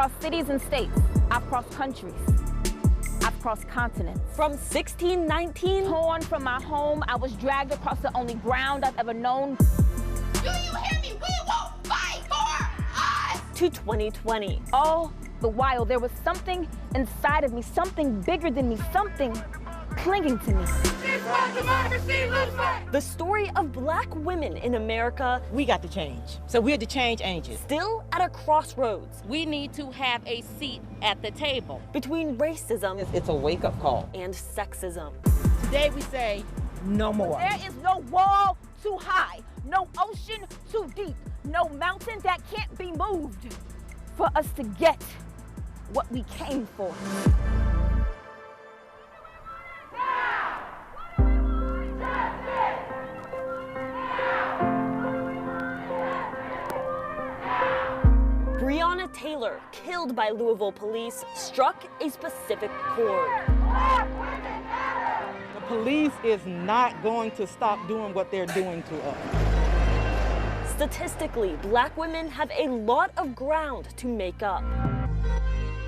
crossed cities and states. I've crossed countries. I've crossed continents. From 1619, torn from my home, I was dragged across the only ground I've ever known. Do you hear me? We will fight for us! To 2020. All the while, there was something inside of me, something bigger than me, something clinging to me. This is what democracy looks like! The story of Black women in America. We got to change. So we're the change agents. Still at a crossroads. We need to have a seat at the table. Between racism. It's a wake-up call. And sexism. Today we say, no more. There is no wall too high, no ocean too deep, no mountain that can't be moved for us to get what we came for. Breonna Taylor, killed by Louisville police, struck a specific chord. The police is not going to stop doing what they're doing to us. Statistically, Black women have a lot of ground to make up.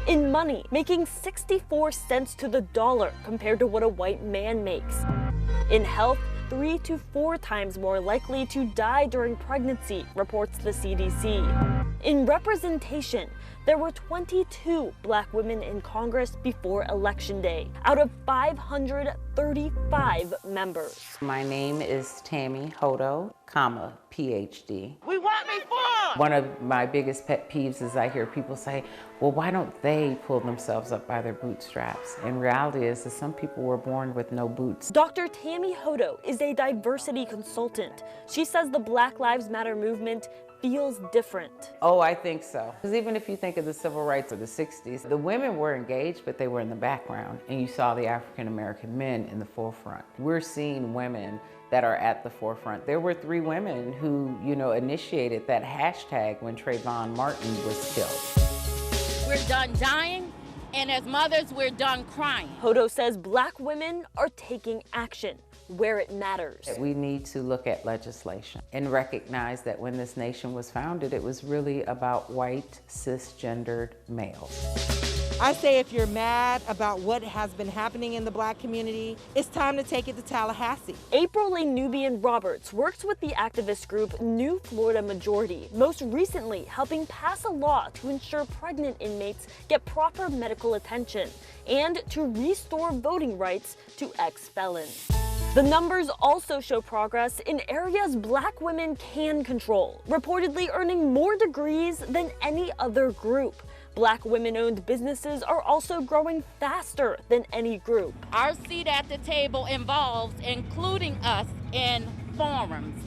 In money, making 64 cents to the dollar compared to what a white man makes. In health, 3 to 4 times more likely to die during pregnancy, reports the CDC. In representation, there were 22 Black women in Congress before Election Day, out of 535 members. My name is Tammy Hodo, PhD. We want reform! One of my biggest pet peeves is I hear people say, well, why don't they pull themselves up by their bootstraps? And reality is that some people were born with no boots. Dr. Tammy Hodo is a diversity consultant. She says the Black Lives Matter movement feels different. Oh, I think so. Because even if you think of the civil rights of the 60s, the women were engaged, but they were in the background. And you saw the African-American men in the forefront. We're seeing women that are at the forefront. There were 3 women who, initiated that hashtag when Trayvon Martin was killed. We're done dying, and as mothers, we're done crying. Hodo says Black women are taking action where it matters. We need to look at legislation and recognize that when this nation was founded, it was really about white, cisgendered males. I say if you're mad about what has been happening in the Black community, it's time to take it to Tallahassee. April Nubian Roberts works with the activist group New Florida Majority, most recently helping pass a law to ensure pregnant inmates get proper medical attention and to restore voting rights to ex-felons. The numbers also show progress in areas Black women can control, reportedly earning more degrees than any other group. Black women-owned businesses are also growing faster than any group. Our seat at the table involves including us in forums,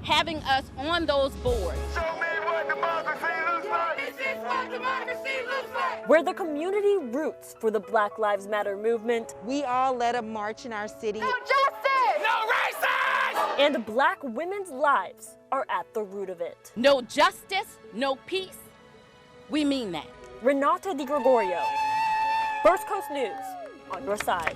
having us on those boards. Show me what democracy looks like! This is what democracy looks like! Where the community roots for the Black Lives Matter movement. We all led a march in our city. No justice! No racism! And Black women's lives are at the root of it. No justice, no peace. We mean that. Renata Gregorio, First Coast News, on your side.